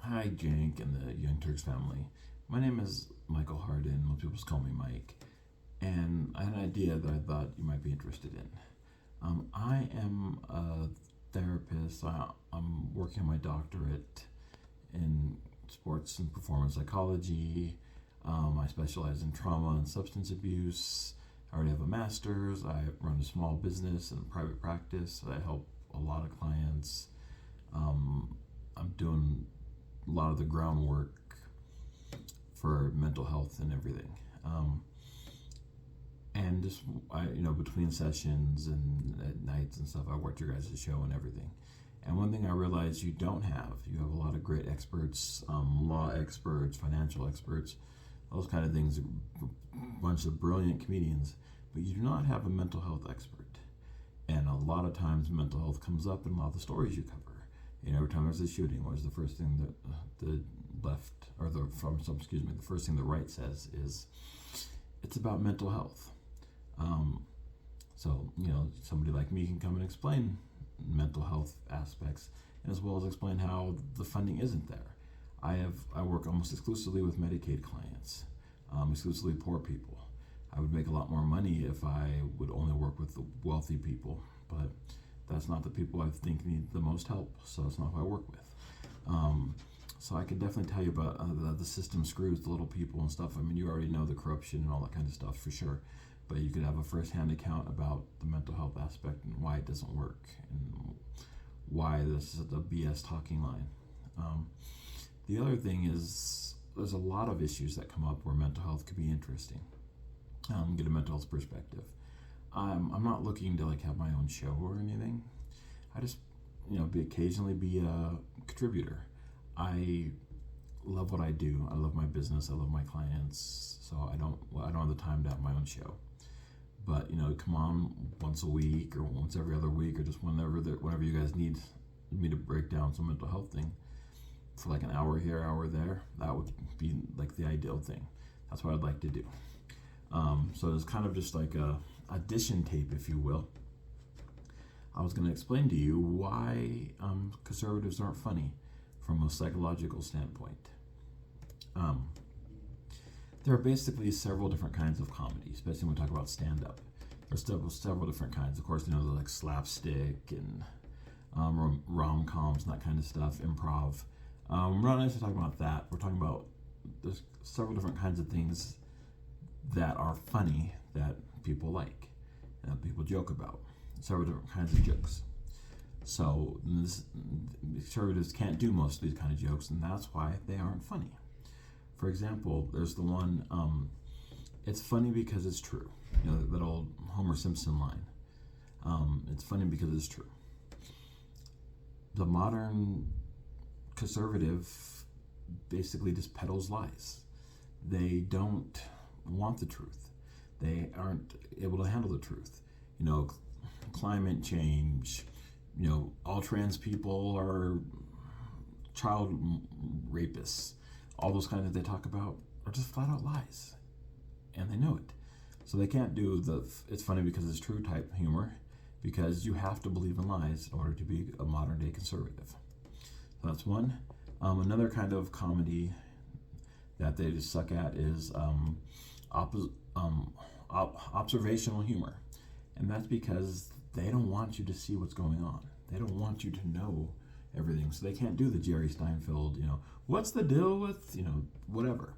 Hi, Jank and the Young Turks family. My name is Michael Harden. Most people just call me Mike. And I had an idea that I thought you might be interested in. I am a therapist. I'm working on my doctorate in sports and performance psychology. I specialize in trauma and substance abuse. I already have a master's. I run a small business and private practice. I help a lot of clients. I'm doing a lot of the groundwork for mental health and everything. And just between sessions and at nights and stuff, I watch your guys' show and everything. And one thing I realized you have a lot of great experts, law experts, financial experts, those kind of things, a bunch of brilliant comedians, but you do not have a mental health expert. And a lot of times mental health comes up in a lot of the stories you cover. Every time there's a shooting, what is the first thing that the left, or the first thing the right says is, it's about mental health. Somebody like me can come and explain mental health aspects, as well as explain how the funding isn't there. I work almost exclusively with Medicaid clients, exclusively poor people. I would make a lot more money if I would only work with the wealthy people, but that's not the people I think need the most help, so it's not who I work with. So I can definitely tell you about the system screws the little people and stuff. I mean, you already know the corruption and all that kind of stuff for sure, but you could have a first-hand account about the mental health aspect and why it doesn't work and why this is a BS talking line. The other thing is there's a lot of issues that come up where mental health could be interesting. Get a mental health perspective. I'm not looking to have my own show or anything. I just occasionally be a contributor. I love what I do. I love my business. I love my clients. So I don't have the time to have my own show. But come on once a week or once every other week or just whenever you guys need me to break down some mental health thing for an hour here, hour there. That would be the ideal thing. That's what I'd like to do. So it's kind of just like a audition tape, if you will. I was going to explain to you why conservatives aren't funny from a psychological standpoint. There are basically several different kinds of comedy, especially when we talk about stand-up. There's several different kinds. Of course, like slapstick and rom-coms and that kind of stuff, improv. We're not actually talking about that. We're talking about there's several different kinds of things that are funny that people like, that people joke about. Several different kinds of jokes. So conservatives can't do most of these kind of jokes, and that's why they aren't funny. For example, there's the one, it's funny because it's true. That old Homer Simpson line. It's funny because it's true. The modern conservative basically just peddles lies. They don't want the truth. They aren't able to handle the truth. Climate change, all trans people are child rapists. All those kinds that they talk about are just flat out lies. And they know it. So they can't do the it's funny because it's true type humor, because you have to believe in lies in order to be a modern day conservative. So that's one. Another kind of comedy that they just suck at is observational humor. And that's because they don't want you to see what's going on. They don't want you to know everything. So they can't do the Jerry Steinfeld, what's the deal with, whatever.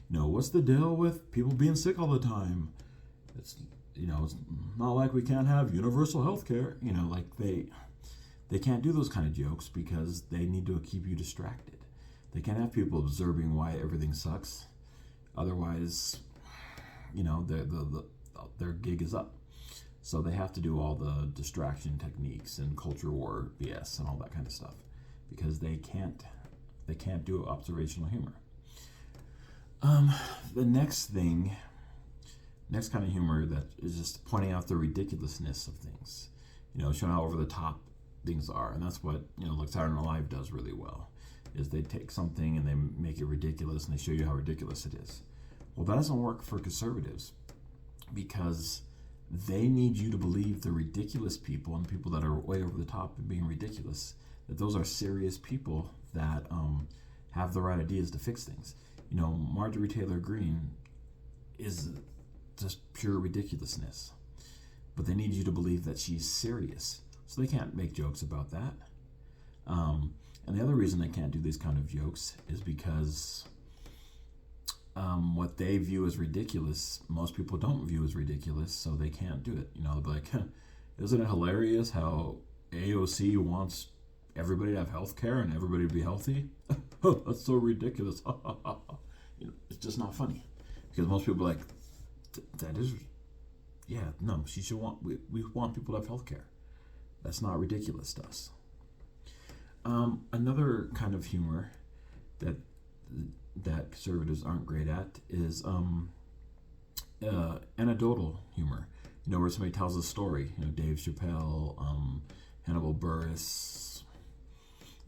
What's the deal with people being sick all the time? It's not like we can't have universal health care. They can't do those kind of jokes because they need to keep you distracted. They can't have people observing why everything sucks. Otherwise, their gig is up. So they have to do all the distraction techniques and culture war BS and all that kind of stuff because they can't do observational humor. The next kind of humor that is just pointing out the ridiculousness of things, showing how over the top things are, and that's what like Saturday Night Live does really well. Is they take something and they make it ridiculous and they show you how ridiculous it is. Well, that doesn't work for conservatives because they need you to believe the ridiculous people and people that are way over the top and being ridiculous, that those are serious people that have the right ideas to fix things. Marjorie Taylor Greene is just pure ridiculousness. But they need you to believe that she's serious. So they can't make jokes about that. And the other reason they can't do these kind of jokes is because what they view as ridiculous, most people don't view as ridiculous, so they can't do it. They'll be like, isn't it hilarious how AOC wants everybody to have health care and everybody to be healthy? That's so ridiculous. It's just not funny. Because most people are like, that is, yeah, no, she should want, we want people to have health care. That's not ridiculous to us. Another kind of humor that conservatives aren't great at is anecdotal humor. Where somebody tells a story. Dave Chappelle, Hannibal Buress.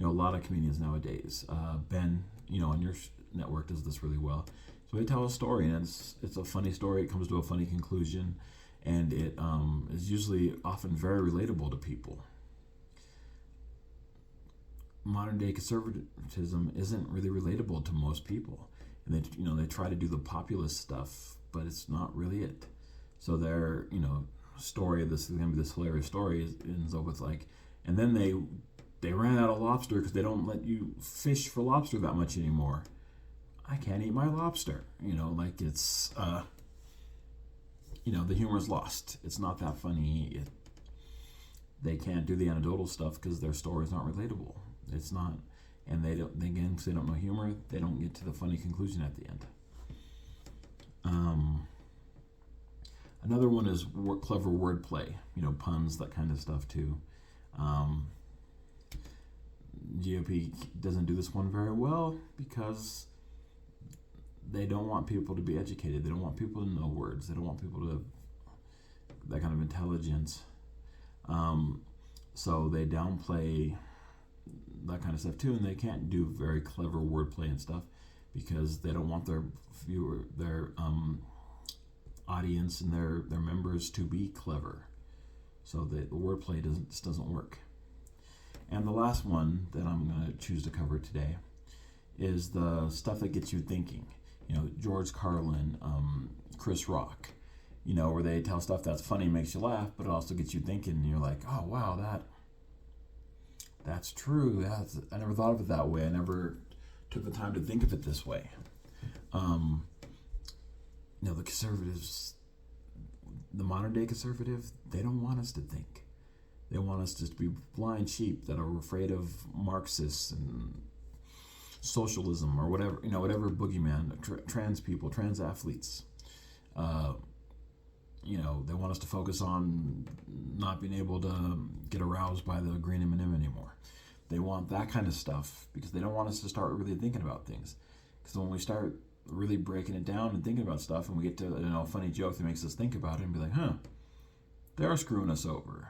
A lot of comedians nowadays. Ben, on your network does this really well. So they tell a story, and it's a funny story. It comes to a funny conclusion, and it is usually often very relatable to people. Modern day conservatism isn't really relatable to most people, and they try to do the populist stuff, but it's not really it. So their story, this is gonna be this hilarious story, ends up with like, and then they ran out of lobster because they don't let you fish for lobster that much anymore. I can't eat my lobster. It's the humor's lost. It's not that funny. They can't do the anecdotal stuff because their story's not relatable. It's not, and they don't. Again, because they don't know humor, they don't get to the funny conclusion at the end. Another one is clever wordplay. Puns, that kind of stuff too. GOP doesn't do this one very well because they don't want people to be educated. They don't want people to know words. They don't want people to have that kind of intelligence. So they downplay that kind of stuff too, and they can't do very clever wordplay and stuff because they don't want their audience and their members to be clever. So the wordplay doesn't work. And the last one that I'm going to choose to cover today is the stuff that gets you thinking. George Carlin, Chris Rock, where they tell stuff that's funny, makes you laugh, but it also gets you thinking, and you're like, oh wow, that's true. I never thought of it that way. I never took the time to think of it this way. The conservatives, the modern day conservative, they don't want us to think. They want us to be blind sheep that are afraid of Marxists and socialism or whatever, whatever boogeyman, trans people, trans athletes. They want us to focus on not being able to get aroused by the green M&M anymore. They want that kind of stuff because they don't want us to start really thinking about things. Because when we start really breaking it down and thinking about stuff, and we get to a funny joke that makes us think about it and be like, they're screwing us over.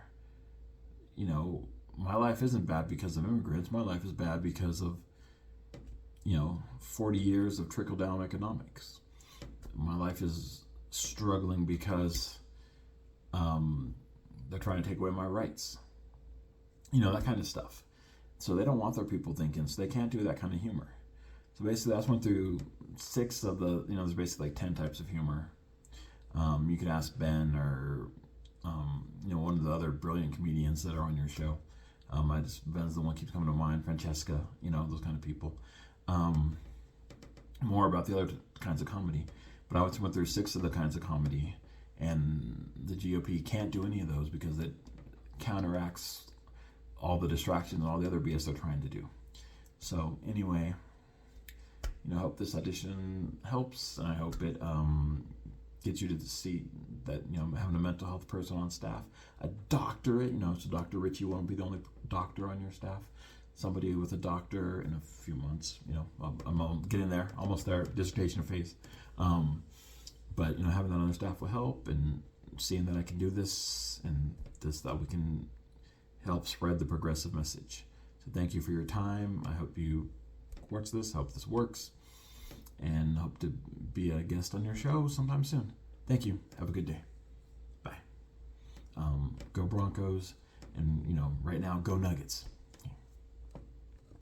My life isn't bad because of immigrants. My life is bad because of 40 years of trickle-down economics. My life is struggling because they're trying to take away my rights. That kind of stuff. So they don't want their people thinking, so they can't do that kind of humor. So basically, that's went through 6 of the, there's basically like 10 types of humor. You could ask Ben or, one of the other brilliant comedians that are on your show. Ben's the one that keeps coming to mind, Francesca, those kind of people. More about the other kinds of comedy. But I went through 6 of the kinds of comedy, and the GOP can't do any of those because it counteracts all the distractions and all the other BS they're trying to do. So anyway, I hope this audition helps, and I hope it gets you to see that having a mental health person on staff, a doctorate, so Dr. Richie won't be the only doctor on your staff. Somebody with a doctor in a few months, I'm getting there, almost there, dissertation phase. But having that on their staff will help, and seeing that I can do this and that we can help spread the progressive message. So thank you for your time. I hope you watch this, hope this works, and hope to be a guest on your show sometime soon. Thank you. Have a good day. Bye. Go Broncos, and right now, go Nuggets.